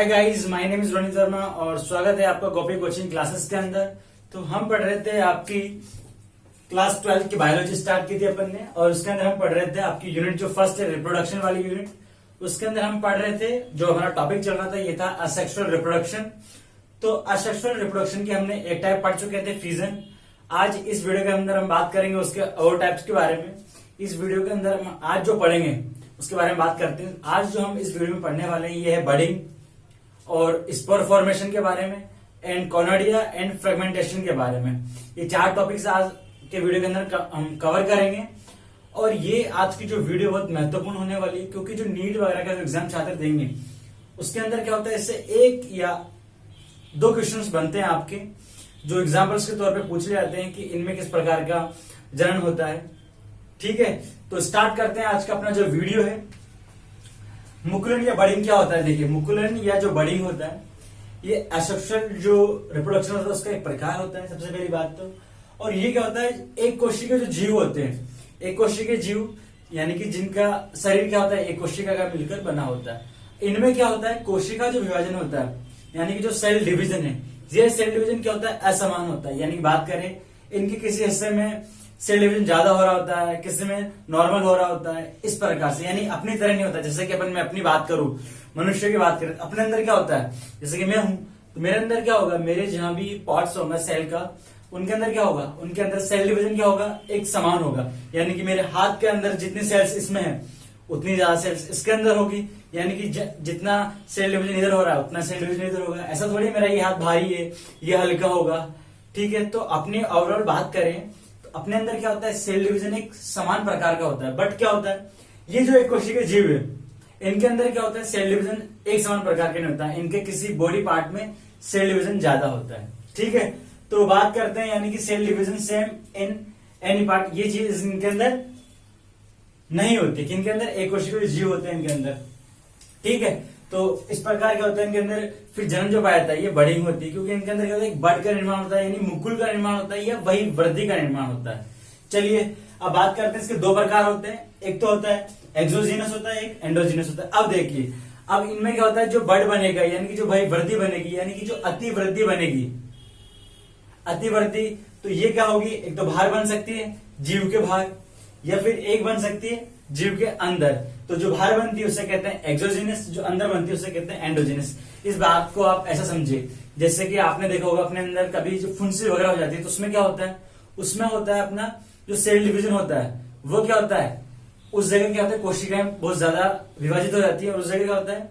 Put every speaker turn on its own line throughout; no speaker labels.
Hi guys, my name is Ronit Verma और स्वागत है आपका गोपी कोचिंग क्लासेस के अंदर। तो हम पढ़ रहे थे आपकी क्लास 12 की बायोलॉजी स्टार्ट की थी अपन ने, और उसके अंदर हम पढ़ रहे थे आपकी यूनिट जो फर्स्ट है रिप्रोडक्शन वाली यूनिट। उसके अंदर हम पढ़ रहे थे, जो हमारा टॉपिक चल रहा था ये था असेक्सुअल रिप्रोडक्शन। तो असेक्सुअल रिप्रोडक्शन की हमने एक टाइप पढ़ चुके थे, फिजन। आज इस वीडियो के अंदर हम बात करेंगे उसके और टाइप्स के बारे में। इस वीडियो के अंदर हम आज जो पढ़ेंगे उसके बारे में बात करते हैं। आज जो हम इस वीडियो में पढ़ने वाले हैं ये है बडिंग और स्पोर फॉर्मेशन के बारे में, एंड कॉनोडिया एंड फ्रेगमेंटेशन के बारे में। ये चार टॉपिक्स आज के वीडियो के अंदर हम कवर करेंगे। और ये आज की जो वीडियो बहुत महत्वपूर्ण होने वाली है, क्योंकि जो नीट वगैरह का एग्जाम छात्र देंगे उसके अंदर क्या होता है, इससे एक या दो क्वेश्चंस बनते हैं आपके, जो एग्जाम्पल्स के तौर पे पूछ ले जाते हैं कि इनमें किस प्रकार का जनन होता है। ठीक है, तो स्टार्ट करते हैं आज का अपना जो वीडियो है। मुकुलन या बडिंग क्या होता है? देखिए, मुकुलन या जो बडिंग होता है ये एसेक्सुअल जो रिप्रोडक्शन होता है उसका एक प्रकार होता है, सबसे पहली बात तो। और ये क्या होता है, एक कोशिका जो जीव होते हैं, एक कोशिका जीव यानी कि जिनका शरीर क्या होता है, एक कोशिका का मिलकर बना होता है। इनमें क्या होता है, कोशिका जो विभाजन होता है यानी कि जो सेल डिवीजन है, ये सेल डिवीजन क्या होता है, असमान होता है। यानी बात करें इनके किसी हिस्से में सेल डिवीजन ज्यादा हो रहा होता है, किसी में नॉर्मल हो रहा होता है, इस प्रकार से। यानी अपनी तरह नहीं होता। जैसे कि अपन मैं अपनी बात करूं, मनुष्य की बात करें, अपने अंदर क्या होता है, जैसे कि मैं हूं तो मेरे अंदर क्या होगा, मेरे जहां भी पार्ट्स होगा सेल का, उनके अंदर क्या होगा, उनके अंदर सेल डिवीजन क्या होगा, एक समान होगा। यानी कि मेरे हाथ के अंदर जितनी सेल्स इसमें है उतनी ज्यादा सेल्स इसके अंदर होगी। यानी कि जितना सेल डिवीजन इधर हो रहा है उतना सेल डिवीजन इधर होगा। ऐसा थोड़ी मेरा ये हाथ भारी है, ये हल्का होगा। ठीक है, तो अपनी ओवरऑल बात करें तो अपने अंदर क्या होता है, सेल डिवीजन एक समान प्रकार का होता है। बट क्या होता है, ये जो एक कोशिका जीव है इनके अंदर क्या होता है, सेल डिवीजन एक समान प्रकार के नहीं होता है। इनके किसी बॉडी पार्ट में सेल डिवीजन ज्यादा होता है। ठीक है, तो बात करते हैं यानी कि cell division same in any part, ये चीज इनके अंदर नहीं होती। किनके अंदर, एक कोशिका जीव होते हैं इनके अंदर। ठीक है, तो इस प्रकार क्या होता है इनके अंदर। फिर जन्म जो पाया जाता है ये बडिंग होती है, क्योंकि इनके अंदर क्या होता है, एक बड का निर्माण होता है, यानी मुकुल का निर्माण होता है, या वही वृद्धि का निर्माण होता है। चलिए अब बात करते हैं, इसके दो प्रकार होते हैं। एक तो होता है एक्सोजीनस होता है, एक एंडोजीनस होता है। अब देखिए, अब इनमें क्या होता है, जो बड बनेगा यानी कि जो भाई वृद्धि बनेगी, यानी कि जो अति वृद्धि बनेगी, अति वृद्धि, तो ये क्या होगी, एक तो बाहर बन सकती है जीव के बाहर, या फिर एक बन सकती है जीव के अंदर। तो जो बाहर बनती है उसे कहते हैं एक्सोजीनस, जो अंदर बनती है उसे कहते हैं एंडोजीनस। इस बात को आप ऐसा समझिए, जैसे कि आपने देखा होगा अपने अंदर कभी जो फुंसी वगैरह हो जाती है तो उसमें क्या होता है, उसमें होता है अपना जो सेल डिवीजन होता है वो क्या होता है, उस जगह क्या होता है, कोशिकाएं बहुत ज्यादा विभाजित हो जाती है और उस जगह क्या होता है,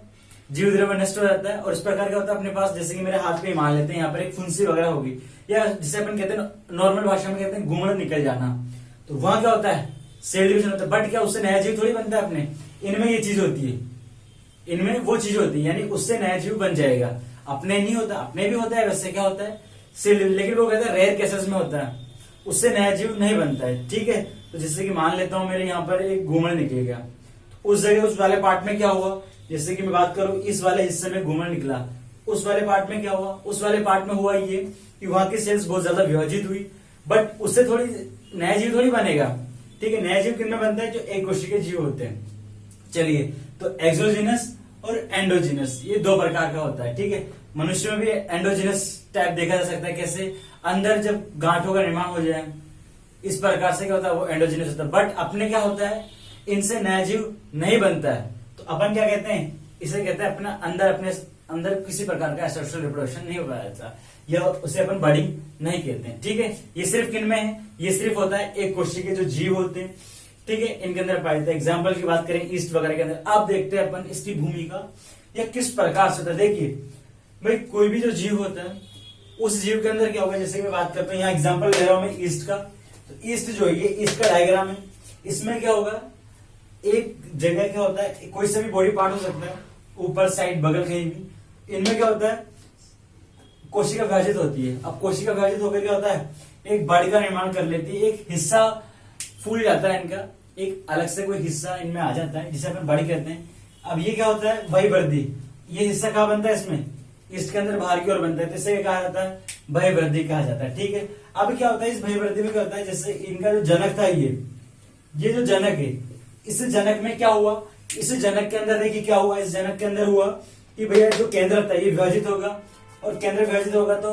जीव द्रव्य नष्ट हो जाता है। और इस प्रकार क्या होता है, अपने पास जैसे कि मेरे हाथ पे मान लेते हैं यहाँ पर एक फुंसी वगैरह होगी, या जिसे अपन कहते हैं नॉर्मल भाषा में कहते हैं घूमड़ निकल जाना, तो वहां क्या होता है, सेल डिवीजन होता है। बट क्या उससे नया जीव थोड़ी बनता है अपने, इनमें ये चीज होती है, इनमें वो चीज होती है, यानी उससे नया जीव बन जाएगा। अपने नहीं होता, अपने भी होता है वैसे क्या होता है सेल, लेकिन वो कहते हैं रेयर केसेस में होता है, उससे नया जीव नहीं बनता है। ठीक है, तो जैसे कि मान लेता हूं मेरे यहाँ पर एक घूमड़ निकल गया, तो उस जगह उस वाले पार्ट में क्या हुआ, जैसे कि मैं बात करूं इस वाले हिस्से में घूमड़ निकला, उस वाले पार्ट में क्या हुआ, उस वाले पार्ट में हुआ ये कि वहां की सेल्स बहुत ज्यादा विभाजित हुई, बट उससे थोड़ी नया जीव थोड़ी बनेगा। ठीक है, नया जीव किनमें बनता है, जो एक कोशिका जीव होते हैं। चलिए, तो एक्सोजीनस और एंडोजीनस ये दो प्रकार का होता है। ठीक है, मनुष्य में भी एंडोजीनस टाइप देखा जा सकता है, कैसे अंदर जब गांठों का निर्माण हो जाए इस प्रकार से क्या होता है, वो एंडोजीनस होता है। बट अपने क्या होता है, इनसे नया जीव नहीं बनता है, तो अपन क्या कहते हैं, इसे कहते हैं अपना अंदर, अपने अंदर किसी प्रकार का एसेक्सुअल रिप्रोडक्शन नहीं हो पाया जाता, या उसे अपन बडिंग नहीं कहते हैं। ठीक है, ये सिर्फ किन में है, ये सिर्फ होता है एक कोशिका जो जीव होते हैं। ठीक है, इनके अंदर पाए जाते हैं। एग्जाम्पल की बात करें ईस्ट वगैरह के अंदर, आप देखते हैं अपन इसकी भूमिका या किस प्रकार से होता है। देखिए भाई, कोई भी जो जीव होता है उस जीव के अंदर क्या होगा, जैसे मैं बात करता हूँ, यहाँ एग्जाम्पल ले रहा हूं मैं ईस्ट का, तो ईस्ट जो है ये ईस्ट का डायग्राम है। इसमें क्या होगा, एक जगह क्या होता है, कोई सा भी बॉडी पार्ट हो सकता है, ऊपर साइड बगल कहीं भी, इनमें क्या होता है, कोशिका विभाजित होती है। अब कोशिका विभाजित होकर क्या होता है, एक बॉडी का निर्माण कर लेती है, एक हिस्सा फूल जाता है इनका, एक अलग से कोई हिस्सा इनमें आ जाता है जिसे अपन बॉडी कहते हैं। अब ये क्या होता है, वही वृद्धि, ये हिस्सा कहाँ बनता है, इसमें ईस्ट के अंदर बाहर की ओर बनता है, तो इसे कहा जाता है भय वृद्धि कहा जाता है। ठीक है, अब क्या होता है, इस भय वृद्धि में क्या होता है, जैसे इनका जो जनक था ये जो जनक है, इस जनक में क्या हुआ, इस जनक के अंदर देखिए क्या हुआ, इस जनक के अंदर हुआ कि भैया जो केंद्र होता है ये विभाजित होगा, और केंद्र विभाजित होगा तो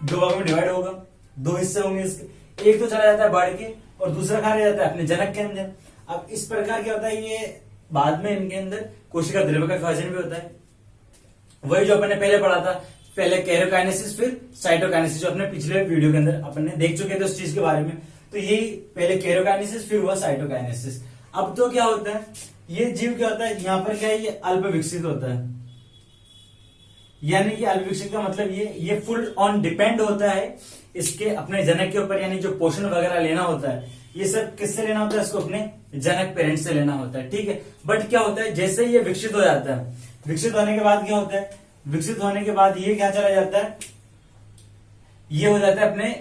दो भागों में डिवाइड होगा, दो हिस्से होंगे इसके, एक तो चला जाता है बाढ़ के और दूसरा खा जाता है अपने जनक के अंदर। अब इस प्रकार क्या होता है, ये बाद में इनके अंदर कोशिका द्रव्य का विभाजन भी होता है, वही जो अपन ने पहले पढ़ा था, पहले कैरोकाइनेसिस फिर साइटोकाइनेसिस, जो अपने पिछले वीडियो के अंदर अपन ने देख चुके थे उस चीज के बारे में। तो यही पहले कैरोकाइनेसिस फिर हुआ साइटोकाइनेसिस। अब तो क्या होता है, ये जीव क्या होता है, यहाँ पर क्या है, ये अल्प विकसित होता है, यानी कि अल्प विकसित का मतलब ये फुल ऑन डिपेंड होता है इसके अपने जनक के ऊपर, यानी जो पोषण वगैरह लेना होता है ये सब किससे लेना होता है, इसको अपने जनक पेरेंट्स से लेना होता है, ठीक है। बट क्या होता है, जैसे ये विकसित हो जाता है, विकसित होने के बाद क्या होता है, विकसित होने के बाद ये क्या चला जाता है, ये हो जाता है अपने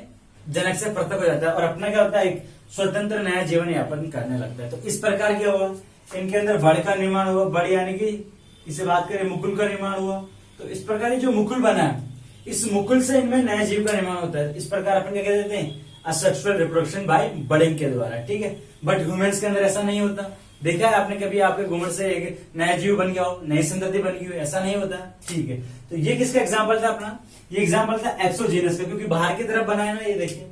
जनक से पृथक हो जाता है और अपना क्या होता है, एक स्वतंत्र नया जीवन यापन करने लगता है। तो इस प्रकार क्या हुआ, इनके अंदर बड़ का निर्माण हुआ, बड़ यानी कि इसे बात करें मुकुल का निर्माण हुआ। तो इस प्रकार जो मुकुल बना है, इस मुकुल से इनमें नए जीव का निर्माण होता है। इस प्रकार अपन क्या कहते हैं, असेक्सुअल रिप्रोडक्शन बाय बडिंग के द्वारा, ठीक है। बट ह्यूमंस के अंदर ऐसा नहीं होता। देखा है आपने कभी आपके घूमर से एक नया जीव बन गया हो, नई संतति बन गई हो, ऐसा नहीं होता, ठीक है। तो ये किसका एग्जाम्पल था अपना, ये एग्जाम्पल था एक्सोजीनस का, क्योंकि बाहर की तरफ बना है ना, ये देखिए,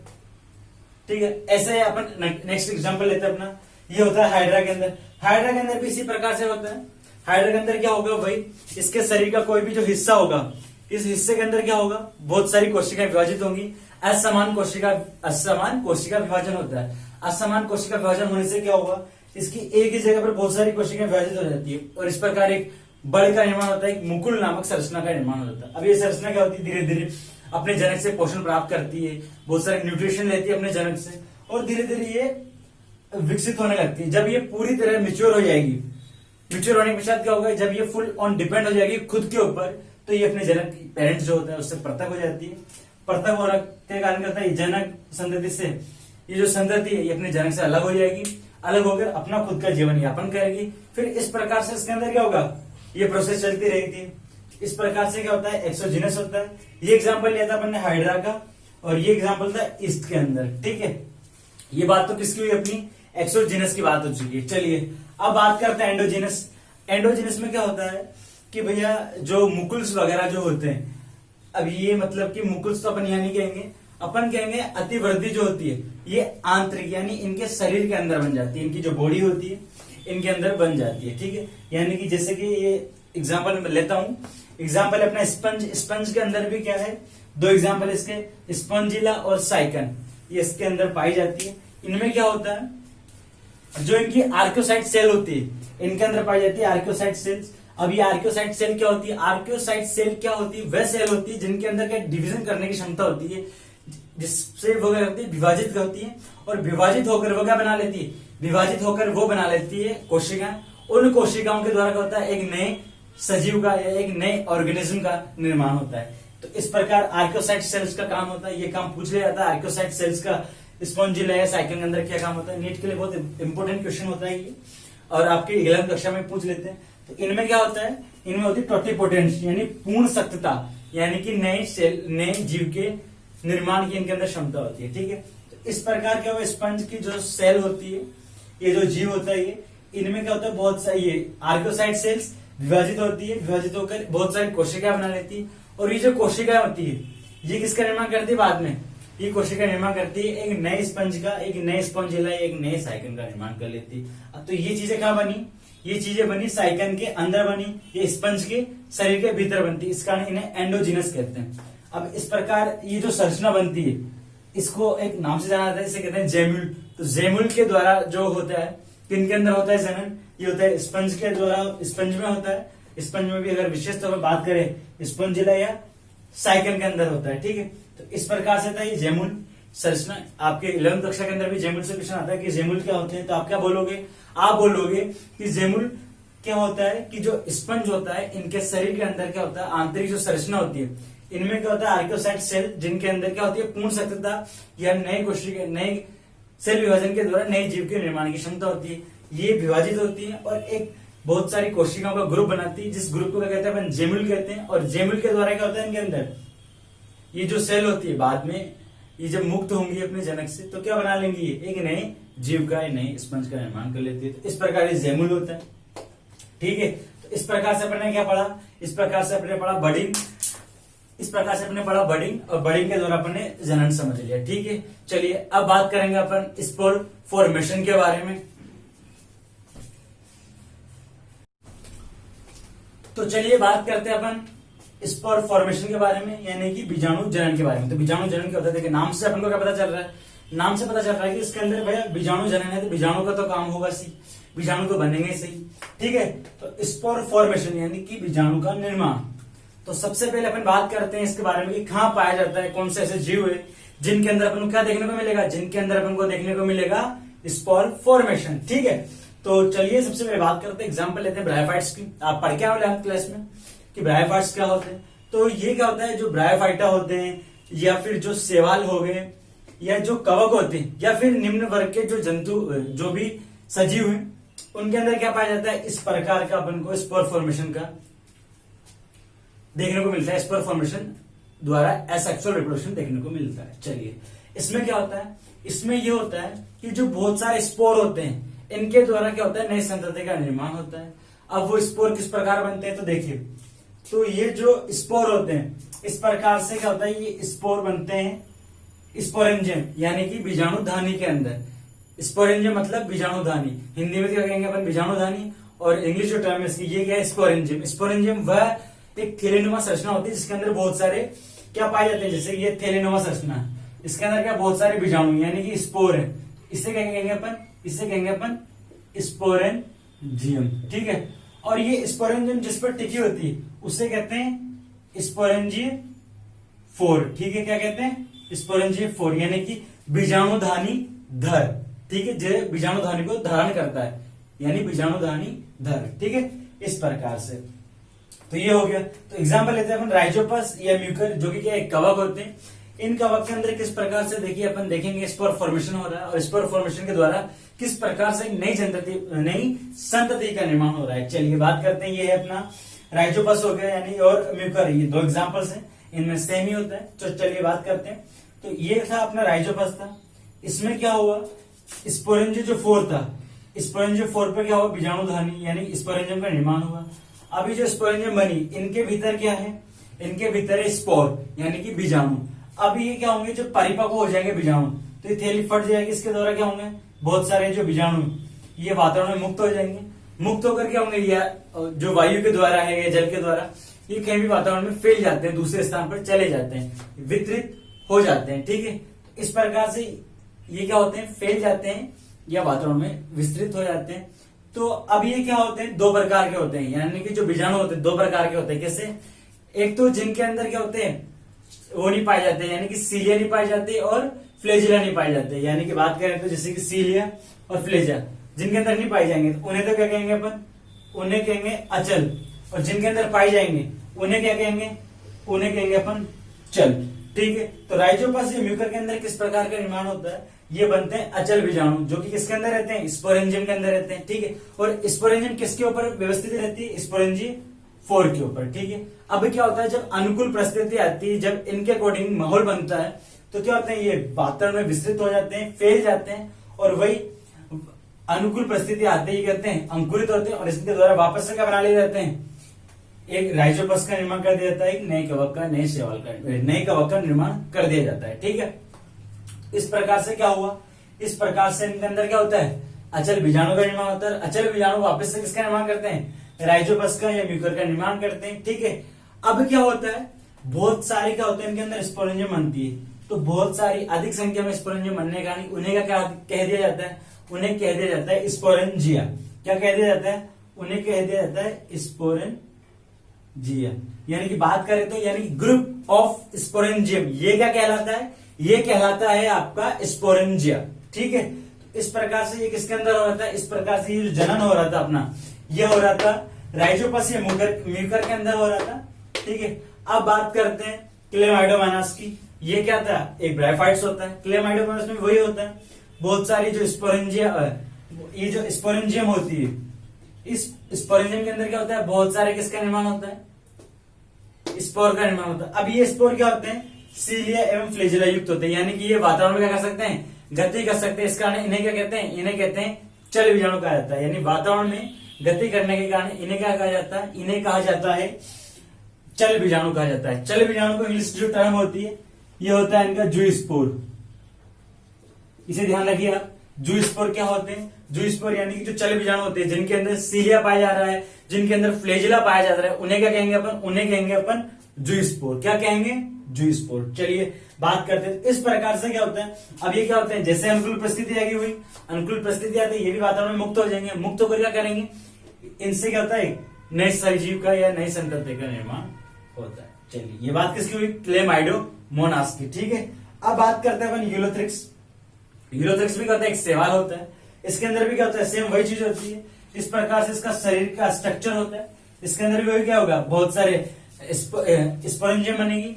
ठीक है। ऐसे अपन नेक्स्ट एग्जाम्पल लेते हैं अपना, ये होता है हाइड्रा के अंदर। हाइड्रा के अंदर भी इसी प्रकार से होता है। हाइड्रा के अंदर क्या होगा भाई, इसके शरीर का कोई भी जो हिस्सा होगा, इस हिस्से के अंदर क्या होगा, बहुत सारी कोशिकाएं विभाजित होंगी। असमान कोशिका विभाजन होता है। असमान कोशिका विभाजन होने से क्या होगा, इसकी एक ही जगह पर बहुत सारी कोशिकाएं विभाजित हो जाती है और इस प्रकार एक बड़ का निर्माण होता है, एक मुकुल नामक संरचना का निर्माण होता है। अब ये संरचना क्या होती है, धीरे धीरे अपने जनक से पोषण प्राप्त करती है, बहुत सारे न्यूट्रिशन लेती है अपने जनक से और धीरे धीरे ये विकसित होने लगती है। जब ये पूरी तरह मैच्योर हो जाएगी, मैच्योर होने के पश्चात क्या होगा, जब ये फुल ऑन डिपेंड हो जाएगी खुद के ऊपर, तो ये अपने जनक पेरेंट्स जो होता है उससे पृथक हो जाती है। पृथक होने के कारण करता है जनक संतति से, ये जो संतति है ये अपने जनक से अलग हो जाएगी, अलग होकर अपना खुद का जीवन यापन करेगी। फिर इस प्रकार से इसके अंदर क्या होगा, ये प्रोसेस चलती रहेगी। इस प्रकार से क्या होता है, एक्सोजीनस होता है। ये एग्जांपल लिया था अपन ने हाइड्रा का और ये एग्जांपल था ईस्ट के अंदर, ठीक है। ये बात तो किसकी हुई, अपनी एक्सोजीनस की बात हो चुकी है। चलिए अब बात करते हैं एंडोजीनस। एंडोजीनस में क्या होता है कि भैया जो मुकुल्स वगैरह जो होते हैं, अब ये मतलब कि मुकुल्स तो अपन यहाँ नहीं कहेंगे, अपन कहेंगे अतिवृद्धि जो होती है ये आंतरिक यानी इनके शरीर के अंदर बन जाती है, इनकी जो बॉडी होती है इनके अंदर बन जाती है, ठीक है। यानी कि जैसे कि ये एग्जांपल मैं लेता हूं, एग्जांपल अपना स्पंज। स्पंज के अंदर भी क्या है, दो एग्जांपल इसके, स्पंजिला और साइकन, ये इसके अंदर पाई जाती है। इनमें क्या होता है, जो इनकी आर्कियोसाइट सेल होती है इनके अंदर पाई जाती है आर्कियोसाइट सेल्स। अब ये आर्कियोसाइट सेल क्या होती है, आर्कियोसाइट सेल क्या होती है, वह सेल होती है जिनके अंदर क्या डिवीजन करने की क्षमता होती है, जिससे वो क्या करती है, विभाजित करती है और विभाजित होकर वो क्या बना लेती है, विभाजित होकर वो बना लेती है कोशिका। उन कोशिकाओं के द्वारा क्या होता है, एक नए सजीव का या एक नए ऑर्गेनिज्म का निर्माण होता है। तो इस प्रकार आर्कियोसाइट सेल्स का काम होता है। ये काम पूछ लिया जाता है, आर्कियोसाइट सेल्स का स्पॉन्जिला या साइकिल के अंदर क्या काम होता है। नीट के लिए बहुत इंपॉर्टेंट क्वेश्चन होता है ये, और आपके 11वीं कक्षा में पूछ लेते हैं। तो इनमें क्या होता है, इनमें होती है टोटिपोटेंस यानी पूर्ण शक्तता, यानी कि नए सेल नए जीव के निर्माण की इनके अंदर क्षमता होती है, ठीक है। तो इस प्रकार क्या हुआ, स्पंज की जो सेल होती है, ये जो जीव होता है ये, इनमें क्या होता है, बहुत सारी ये आर्कियोसाइट सेल्स विभाजित होती है, विभाजित होकर बहुत सारी कोशिकाएं बना लेती है। और ये जो कोशिकाएं होती है ये किसका निर्माण करती है, बाद में ये कोशिका निर्माण करती है एक नए स्पंज का, एक नए स्पंजिला, एक नए साइकन का निर्माण कर लेती है। अब तो ये चीजें कहाँ बनी, ये चीजें बनी साइकन के अंदर बनी, ये स्पंज के शरीर के भीतर बनती है, इस कारण इन्हें एंडोजीनस कहते हैं। अब इस प्रकार ये जो संरचना बनती है इसको एक नाम से जाना जाता है, इसे कहते हैं जेम्यूल। तो जेम्यूल के द्वारा जो होता है, किनके अंदर होता है जनन, ये होता है स्पंज के द्वारा, स्पंज में होता है। स्पंज में भी अगर विशेष तौर पर बात करें स्पंजिला या साइकन के अंदर होता है, ठीक है। तो इस प्रकार से था ये जेम्यूल संरचना। आपके 11वीं कक्षा के अंदर भी जेम्यूल से क्वेश्चन आता है कि जेम्यूल क्या होते हैं, तो आप क्या बोलोगे, आप बोलोगे कि जेम्यूल क्या होता है कि जो स्पंज होता है इनके शरीर के अंदर क्या होता है, आंतरिक जो संरचना होती है इनमें क्या होता है आर्कियोसाइट सेल, जिनके अंदर क्या होती है पूर्ण शक्तता या नए कोशिका नए सेल विभाजन के द्वारा नए जीव के निर्माण की क्षमता होती है। ये विभाजित होती है और एक बहुत सारी कोशिकाओं का ग्रुप बनाती है, जिस ग्रुप को क्या कहते हैं अपन जेम्यूल कहते हैं। और जेम्यूल के द्वारा क्या होता है, इनके अंदर ये जो सेल होती है बाद में ये जब मुक्त होंगी अपने जनक से तो क्या बना लेंगी, एक नए जीव का नए स्पंज का निर्माण कर लेती है। तो इस प्रकार ये जेम्यूल होता है, ठीक है। तो इस प्रकार से अपने क्या पढ़ा, इस प्रकार से अपने पढ़ा बडिंग, इस प्रकार से अपने पढ़ा बडिंग, और बडिंग के द्वारा अपने जनन समझ लिया। ठीक है, चलिए अब बात करेंगे अपन स्पोर फॉर्मेशन के बारे में। तो चलिए बात करते हैं अपन स्पोर फॉर्मेशन के बारे में, यानी कि बीजाणु जनन के बारे में। तो बीजाणु जनन क्या होता है, देखिए नाम से अपन को क्या पता चल रहा है, नाम से पता चल रहा है कि इसके अंदर भैया बीजाणु जनन है, तो बीजाणु का तो काम होगा सही, बीजाणु तो बनेंगे सही। ठीक है, तो स्पोर फॉर्मेशन यानी कि बीजाणु का निर्माण। तो सबसे पहले अपन बात करते हैं इसके बारे में कि कहाँ पाया जाता है, कौन से ऐसे जीव है जिनके अंदर अपन को क्या देखने को मिलेगा, जिनके अंदर अपन को देखने को मिलेगा स्पोर फॉर्मेशन। ठीक है, तो चलिए सबसे पहले बात करते हैं, एग्जांपल लेते हैं ब्रायोफाइट्स की। आप पढ़ के आओ क्लास में कि ब्रायोफाइट्स क्या होते हैं। तो ये क्या होता है, जो ब्रायोफाइटा होते हैं या फिर जो शैवाल हो गए या जो कवक होते हैं या फिर निम्न वर्ग के जो जंतु जो भी सजीव हैं, उनके अंदर क्या पाया जाता है, इस प्रकार का अपन को स्पोर फॉर्मेशन का देखने को मिलता है। स्पोर फॉर्मेशन द्वारा एसेक्सुअल रिप्रोडक्शन देखने को मिलता है। चलिए इसमें क्या होता है, इसमें ये होता है कि जो बहुत सारे स्पोर होते हैं, इनके द्वारा क्या होता है, नई संतति का निर्माण होता है। अब वो स्पोर किस प्रकार बनते हैं, तो देखिए, तो ये जो स्पोर होते हैं इस प्रकार से क्या होता है, ये स्पोर बनते हैं स्पोरेंजियम यानी कि बीजाणुधानी के अंदर। स्पोरेंजियम मतलब बीजाणुधानी, हिंदी में क्या कहेंगे अपन, बीजाणुधानी, और इंग्लिश जो टर्म है इसकी ये क्या है, स्पोरेंजियम। स्पोरेंजियम वह एक थैलेनुमा संरचना होती है जिसके अंदर बहुत सारे क्या पाए जाते हैं, जैसे ये थैलेनुमा संरचना, इसके अंदर क्या बहुत सारे बीजाणु यानी कि स्पोर है, इससे क्या कहेंगे अपन, इसे कहेंगे अपन स्पोरेंजियम। ठीक है, और ये स्पोरेंजियम जिस पर टिकी होती है उसे कहते हैं स्पोरेंजियोफोर। ठीक है, क्या कहते हैं, स्पोरेंजियोफोर यानी कि बीजाणुधानी धर। ठीक है, जो बीजाणुधानी को धारण करता है यानी बीजाणुधानी धर। ठीक है, इस प्रकार से। तो ये हो गया। तो एग्जांपल लेते हैं अपन राइजोपस या म्यूकर, जो कि क्या एक कवक होते हैं। इन कवक के अंदर किस प्रकार से देखिए अपन देखेंगे स्पोर फॉर्मेशन हो रहा है, और स्पोर फॉर्मेशन के द्वारा किस प्रकार से नई संतति का निर्माण हो रहा है। चलिए बात करते हैं, ये है अपना राइजोपस हो गया यानी, और म्यूकर, ये दो एग्जांपल्स हैं, इनमें सेम ही होता है। तो चलिए बात करते हैं। तो ये था अपना राइजोपस था, इसमें क्या हुआ, स्पोरेंजियोफोर था, स्पोरेंजियोफोर पे क्या हुआ, बीजाणुधानी यानी स्पोरेंजियम का निर्माण हुआ। अभी जो स्पोरेंजियम बनी, इनके भीतर क्या है, इनके भीतर है स्पोर यानी कि बीजाणु। अभी ये क्या होंगे, जो परिपक्व हो जाएंगे बीजाणु, तो ये थैली फट जाएगी, इसके द्वारा क्या होंगे, बहुत सारे जो बीजाणु ये वातावरण में मुक्त हो जाएंगे। मुक्त होकर क्या होंगे, या जो वायु के द्वारा है या जल के द्वारा ये कहीं भी वातावरण में फैल जाते हैं, दूसरे स्थान पर चले जाते हैं, वितरित हो जाते हैं। ठीक है, तो इस प्रकार से ये क्या होते हैं, फैल जाते हैं या वातावरण में विस्तृत हो जाते हैं। तो अब ये क्या होते हैं, दो प्रकार के होते हैं, यानी कि जो बीजाणु होते हैं दो प्रकार के होते हैं। कैसे, एक तो जिनके अंदर क्या होते हैं वो नहीं पाए जाते, यानी कि सीलिया नहीं पाए जाते और फ्लेजिला नहीं पाए जाते। यानी कि बात करें तो जैसे कि सीलिया और फ्लेजिया जिनके अंदर नहीं पाए जाएंगे तो उन्हें तो क्या कहेंगे अपन, उन्हें कहेंगे अचल, और जिनके अंदर पाए जाएंगे उन्हें क्या कहेंगे, उन्हें कहेंगे अपन चल। ठीक है, तो राइजोपस या म्यूकर के अंदर किस प्रकार का निर्माण होता है, ये बनते हैं अचल बीजाणु, जो कि किसके अंदर रहते हैं, स्पोरेंजियम के अंदर रहते हैं। ठीक है, और स्पोरेंजियम किसके ऊपर व्यवस्थित रहती है, स्पोरेंजियोफोर के ऊपर। ठीक है, अब क्या होता है, जब अनुकूल परिस्थिति आती है, जब इनके अकॉर्डिंग माहौल बनता है, तो क्या होता है, ये वातावरण में विस्तृत हो जाते हैं, फैल जाते हैं, और वही अनुकूल परिस्थिति आते ही कहते हैं अंकुरित होते हैं, और इसके द्वारा वापस से क्या बना ले जाते हैं, एक राइजोपस का निर्माण कर दिया जाता है, एक नए कवक का, नए शैवाल का, नए कवक का निर्माण कर दिया जाता है। ठीक है, इस प्रकार से क्या हुआ, इस प्रकार से इनके अंदर क्या होता है, अचल बीजाणु का निर्माण होता है। अचल बीजाणु वापस से किसका निर्माण करते हैं, राइजोपस का या म्यूकर का निर्माण करते हैं। ठीक है, अब क्या होता है, बहुत सारे क्या होते हैं इनके अंदर स्पोरेंजियम बनती है, तो बहुत सारी अधिक संख्या में स्पोरेंजियम बनने का उन्हें क्या कह दिया जाता है, उन्हें कह दिया जाता है स्पोरेंजिया। क्या कह दिया जाता है, उन्हें कह दिया जाता है स्पोरेंजिया। यानी कि बात करें तो यानी ग्रुप ऑफ स्पोरेंजियम, ये क्या कहलाता है, ये कहलाता है आपका स्पोरेंजिया। ठीक है, इस प्रकार से ये किसके अंदर हो रहा था, इस प्रकार से ये जो जनन हो रहा था अपना, ये हो रहा था राइजोपस या म्यूकर के अंदर हो रहा था। ठीक है, अब बात करते हैं क्लेमाइडोमोनास की। ये क्या था, एक ब्रायोफाइट्स होता है, क्लेमाइडोमोनास में वही होता है, बहुत सारी जो स्पोरेंजिया, ये जो स्पोरेंजियम होती है, इस स्पोरेंजियम के अंदर क्या होता है, बहुत सारे किसका निर्माण होता है, स्पोर का निर्माण होता है। अब ये स्पोर क्या होते हैं, सीलिया एवं फ्लेजिला युक्त होते हैं, यानी कि ये वातावरण में क्या कर सकते हैं, गति कर सकते हैं। इस कारण इन्हें क्या कहते हैं, इन्हें कहते हैं चल बीजाणु कहा जाता है, यानी वातावरण में गति करने के कारण इन्हें क्या कहा जाता है, इन्हें कहा जाता है चल बीजाणु कहा जाता है। चल बीजाणु को इंग्लिश जो टर्म होती है ये होता है इनका जूस्पोर। इसे ध्यान रखिए आप, जूस्पोर क्या होते हैं, जूस्पोर यानी कि जो चल बीजाणु होते हैं जिनके अंदर सीलिया पाया जा रहा है, जिनके अंदर फ्लैजिला पाया जा रहा है, उन्हें क्या कहेंगे अपन, उन्हें कहेंगे अपन जूस्पोर। क्या कहेंगे, जूस्पोर। चलिए बात करते हैं इस प्रकार से क्या होता है। अब ये क्या होता है, जैसे अनुकूल परिस्थिति आगे हुई, अनुकूल परिस्थिति आती है, ये भी वातावरण में मुक्त हो जाएंगे। मुक्त होकर क्या करेंगे, इनसे क्या होता है, नए सजीव का या नई संतति का निर्माण होता है। चलिए ये बात किसकी हुई, क्लेमाइडोमोनास की। ठीक है, अब बात करते हैं अपन यूलोथ्रिक्स। यूलोथ्रिक्स भी क्या होता है, एक शैवाल होता है। इसके अंदर भी क्या होता है, सेम वही चीज होती है। इस प्रकार से इसका शरीर का स्ट्रक्चर होता है। इसके अंदर भी वही क्या होगा, बहुत सारे स्पोरेंजियम बनेगी।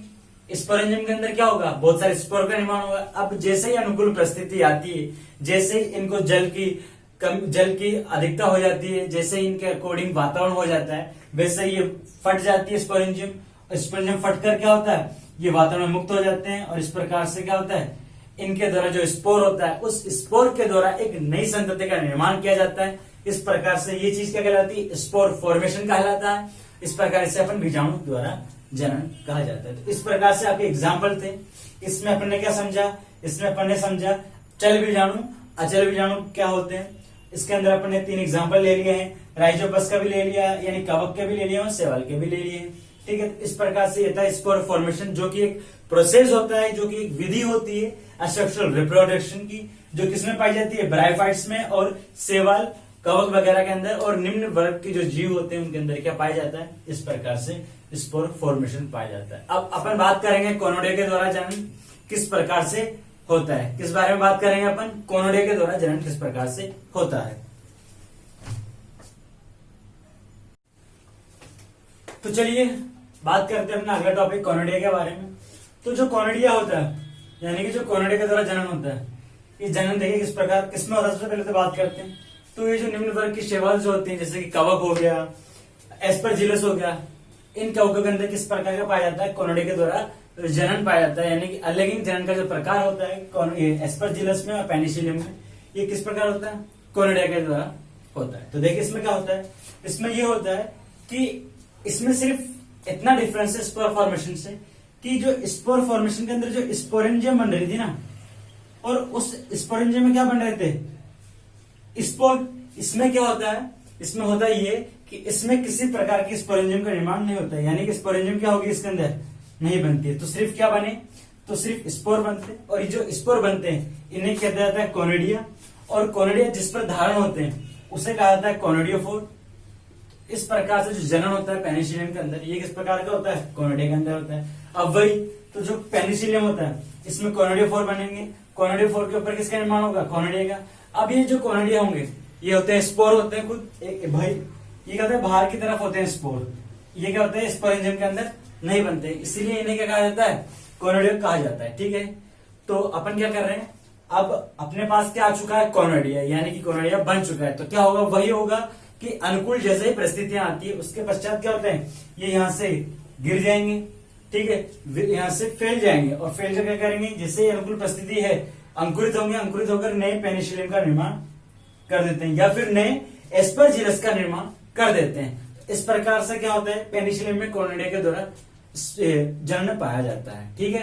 स्पोरेंजियम के अंदर क्या होगा, बहुत सारे स्पोर का निर्माण होगा। अब जैसे ही अनुकूल परिस्थिति आती है, जैसे ही इनको जल की अधिकता हो जाती है, जैसे ही इनके अकॉर्डिंग वातावरण हो जाता है, वैसे ही ये फट जाती है स्पोरेंजियम। स्पोरेंजियम फटकर क्या होता है, ये वातावरण में मुक्त हो जाते हैं। और इस प्रकार से क्या होता है, इनके द्वारा जो स्पोर होता है, उस स्पोर के द्वारा एक नई संतति का निर्माण किया जाता है। इस प्रकार से ये चीज क्या कहलाती है, स्पोर फॉर्मेशन कहलाता है। इस प्रकार से अपन बीजाणु द्वारा जनन कहा जाता है। तो इस प्रकार से आपके एग्जाम्पल थे। इसमें अपन ने क्या समझा, इसमें अपन ने समझा चल बीजाणु, अचल बीजाणु क्या होते हैं। इसके अंदर अपन ने 3 एग्जाम्पल ले लिए हैं, राइजोपस का भी ले लिया, यानी कवक के भी ले लिए और शैवाल के भी ले लिए। ठीक है, इस प्रकार से ये था स्पोर फॉर्मेशन, जो कि एक प्रोसेस होता है, जो कि एक विधि होती है असेक्सुअल रिप्रोडक्शन की, जो किसमें पाई जाती है, ब्रायोफाइट्स में और शैवाल, कवक वगैरह के अंदर। और निम्न वर्ग के जो जीव होते हैं उनके अंदर क्या पाया जाता है, इस प्रकार से स्पोर फॉर्मेशन पाया जाता है। अब अपन बात करेंगे कोनोडिया के द्वारा जनन किस प्रकार से होता है। किस बारे में बात करेंगे अपन, कोनोडिया के द्वारा जनन किस प्रकार से होता है। तो चलिए बात करते हैं अपना अगला टॉपिक कोनोडिया के बारे में। तो जो कोनोडिया होता है, यानी कि जो कोनोडिया के द्वारा जनन होता है, ये जनन देखिए किस प्रकार किसमें होता है। सबसे पहले तो बात करते हैं, तो ये जो निम्न वर्ग की शैवाल जो होती हैं, जैसे कि कवक हो गया, एस्परजिलस हो गया, इन कवकों के अंदर किस प्रकार का पाया जाता है, कोनोडिया के द्वारा जनन पाया जाता है। यानी कि अलैंगिक जनन का जो प्रकार होता है एस्परजिलस में और पेनिसिलियम में, ये किस प्रकार होता है, कोनोडिया के द्वारा होता है। तो देखिए इसमें क्या होता है, इसमें ये होता है कि इसमें सिर्फ इतना डिफरेंस है स्पोर फॉर्मेशन से, कि जो स्पोर फॉर्मेशन के अंदर जो स्पोरेंजियम बन रही थी ना, और उस स्पोरेंजियम में क्या बन रहे थे, स्पोर। इसमें क्या होता है, इसमें होता है ये कि इसमें किसी प्रकार की स्पोरेंजियम का निर्माण नहीं होता है। यानी कि स्पोरेंजियम क्या होगी, इसके अंदर नहीं बनती है। तो सिर्फ क्या बने, तो सिर्फ स्पोर बनते हैं। और ये जो स्पोर बनते हैं इन्हें कहते जाता है कोनोडिया। और कोनोडिया जिस पर धारण होते हैं उसे कहा जाता है कोनोडियोफोर। इस प्रकार से जो जनन होता है पेनिसिलियम के अंदर, ये किस प्रकार का होता है, कोनोडिया के अंदर होता है। अब वही तो जो पेनिसिलियम होता है इसमें कोनोडियोफोर बनेंगे, कोनोडियोफोर के ऊपर किसका निर्माण होगा, कोनोडिया का। अब ये जो कोनोडिया होंगे ये होते हैं स्पोर होते हैं खुद भाई, ये कहते हैं बाहर की तरफ होते हैं स्पोर। ये क्या होते हैं, स्पोरेंजियम के अंदर नहीं बनते, इसीलिए इन्हें क्या कहा जाता है, कोनोडिया कहा जाता है। ठीक है, तो अपन क्या कर रहे हैं, अब अपने पास क्या आ चुका है, कोनोडिया, यानी कि कोनोडिया बन चुका है। तो क्या होगा, वही होगा कि अनुकूल जैसे ही परिस्थितियां आती है उसके पश्चात क्या होते हैं, ये यहाँ से गिर जाएंगे। ठीक है, यहाँ से फैल जाएंगे, और फैल कर क्या करेंगे, जैसे अनुकूल परिस्थिति है अंकुरित होंगे, अंकुरित होकर नए पेनिसिलियम का निर्माण कर देते हैं, या फिर नए एस्परजिलस का निर्माण कर देते हैं। इस प्रकार से क्या होता है, पेनिसिलियम में कोनोडिया के द्वारा जनन पाया जाता है। ठीक है,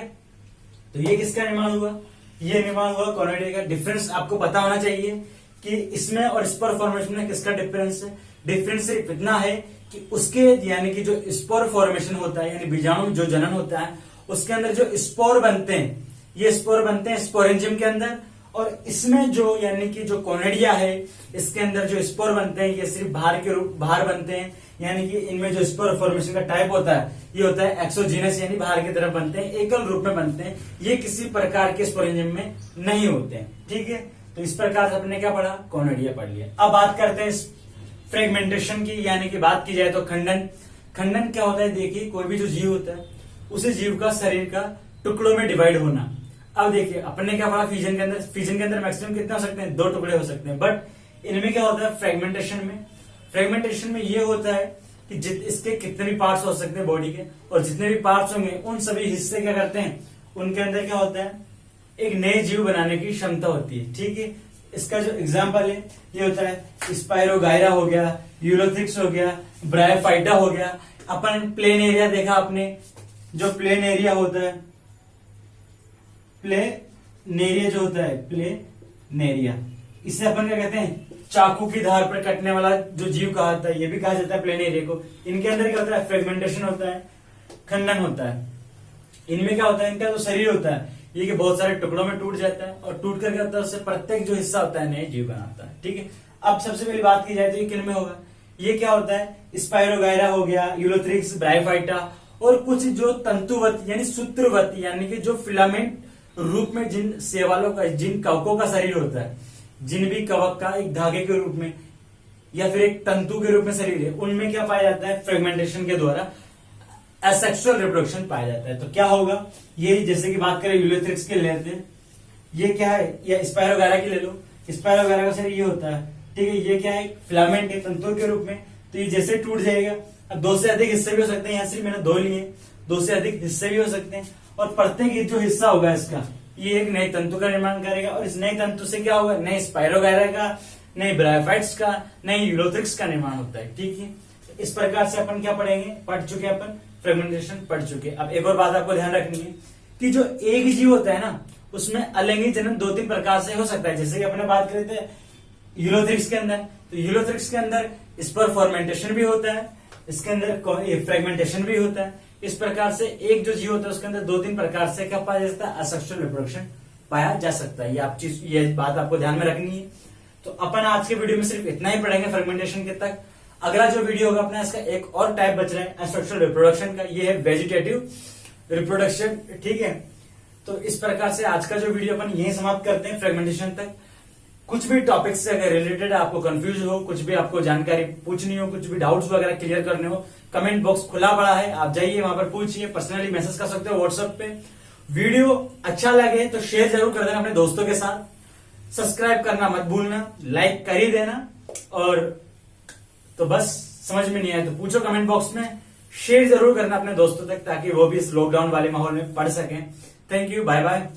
तो ये किसका निर्माण हुआ, ये निर्माण हुआ कोनोडिया का। डिफरेंस आपको पता होना चाहिए कि इसमें और स्पोर फॉर्मेशन में किसका डिफरेंस है। डिफरेंस सिर्फ इतना है कि उसके यानी कि जो स्पोर फॉर्मेशन होता है, यानी बीजाणु जो जनन होता है, उसके अंदर जो स्पोर बनते हैं, ये स्पोर बनते हैं स्पोरेंजियम के अंदर। और इसमें जो यानी कि जो कोनोडिया है, इसके अंदर जो स्पोर बनते हैं ये सिर्फ बाहर बनते हैं। यानी कि इनमें जो स्पोर फॉर्मेशन का टाइप होता है ये होता है एक्सोजीनस, यानी बाहर की तरफ बनते हैं, एकल रूप में बनते हैं, ये किसी प्रकार के स्पोरेंजियम में नहीं होते हैं। ठीक है, तो इस प्रकार से हमने क्या पढ़ा, कोनोडिया पढ़ लिया। अब बात करते हैं फ्रेगमेंटेशन की, यानी कि बात की जाए तो खंडन। खंडन क्या होता है, देखिए कोई भी जो जीव होता है उसी जीव का शरीर का टुकड़ों में डिवाइड होना। अब देखिए अपन ने क्या पढ़ा, फ्यूजन के अंदर, फ्यूजन के अंदर मैक्सिमम कितने हो सकते हैं, 2 टुकड़े हो सकते हैं। बट इनमें क्या होता है, फ्रेगमेंटेशन में ये होता है कि इसके कितने भी पार्ट्स हो सकते हैं बॉडी के, और जितने भी पार्ट्स होंगे उन सभी हिस्से क्या करते हैं, उनके अंदर क्या होता है, एक नए जीव बनाने की क्षमता होती है। ठीक है, इसका जो एग्जाम्पल है ये होता है स्पायरोगायरा हो गया, यूलोथ्रिक्स हो गया, ब्रायोफाइटा हो गया। अपन प्लेन एरिया देखा आपने, जो प्लेन एरिया होता है, प्लेनेरिया जो होता है, प्लेनेरिया, इसे अपन क्या कहते हैं, चाकू की धार पर कटने वाला जो जीव कहा जाता है, ये भी कहा जाता है प्लेन एरिया को। इनके अंदर क्या होता है, फ्रेगमेंटेशन होता है, खंडन होता है। इनमें क्या होता है, इनका जो शरीर होता है ये कि बहुत सारे टुकड़ों में टूट जाता है और टूट कर क्या होता है, उससे प्रत्येक जो हिस्सा होता है नए जीव बनाता है। ठीक है, अब सबसे पहली बात की जाए तो ये किन में होगा, ये क्या होता है, स्पायरोगायरा हो गया, यूलोथ्रिक्स, ब्रायोफाइटा, और कुछ जो तंतुवत यानी सूत्रवत यानी कि जो फिलामेंट रूप में जिन शैवालों का, जिन कवकों का शरीर होता है, जिन भी कवक का एक धागे के रूप में या फिर एक तंतु के रूप में शरीर है, उनमें क्या पाया जाता है, फ्रेगमेंटेशन के द्वारा एसेक्सुअल रिप्रोडक्शन पाया जाता है। तो क्या होगा, ये जैसे कि बात करें यूलोथ्रिक्स के लेते हैं, ये क्या है, या स्पायरोगायरा की ले लो, स्पायरोगायरा का शरीर ये होता है। ठीक है, ये क्या है, फिलामेंट है तंतु के रूप में, तो ये जैसे टूट जाएगा, अब दो से अधिक हिस्से भी हो सकते हैं, यहाँ सिर्फ मैंने दो लिए, दो से अधिक हिस्से भी हो सकते हैं, और प्रत्येक जो हिस्सा होगा इसका, ये एक नए तंतु का निर्माण करेगा, और इस नए तंतु से क्या होगा, नए स्पायरोगायरा का, नए ब्रायोफाइट्स का, नए यूलोथ्रिक्स का निर्माण होता है। ठीक है, इस प्रकार से अपन क्या पढ़ेंगे, पढ़ चुके अपन फ्रेगमेंटेशन पढ़ चुके। अब एक और बात आपको ध्यान रखनी है कि जो एक जीव होता है ना, उसमें अलैंगिक जनन दो तीन प्रकार से हो सकता है। जैसे कि अपने बात करे थे यूलोथ्रिक्स के अंदर, तो यूलोथ्रिक्स के अंदर स्पर फॉर्मेंटेशन भी होता है, इसके अंदर फ्रेगमेंटेशन भी होता है। इस प्रकार से एक जो जीव होता है उसके अंदर दो तीन प्रकार से क्या पाया जाता है, असेक्सुअल रिप्रोडक्शन पाया जा सकता है। ये बात आपको ध्यान में रखनी है। तो अपन आज के वीडियो में सिर्फ इतना ही पढ़ेंगे फ्रेगमेंटेशन के तक। अगला जो वीडियो होगा अपना, इसका एक और टाइप बच रहा है एसेक्सुअल रिप्रोडक्शन का, ये है वेजिटेटिव रिप्रोडक्शन। ठीक है, तो इस प्रकार से आज का जो वीडियो अपन यही समाप्त करते हैं फ्रेगमेंटेशन तक। कुछ भी टॉपिक से अगर रिलेटेड आपको कंफ्यूज हो, कुछ भी आपको जानकारी पूछनी हो, कुछ भी डाउट्स वगैरह क्लियर करने हो, कमेंट बॉक्स खुला पड़ा है, आप जाइए वहां पर पूछिए, पर्सनली मैसेज कर सकते हो व्हाट्सएप पे। वीडियो अच्छा लगे तो शेयर जरूर कर देना अपने दोस्तों के साथ, सब्सक्राइब करना मत भूलना, लाइक कर ही देना, और तो बस समझ में नहीं आया तो पूछो कमेंट बॉक्स में, शेयर जरूर करना अपने दोस्तों तक ताकि वो भी इस लॉकडाउन वाले माहौल में पढ़ सकें। Thank you, bye bye.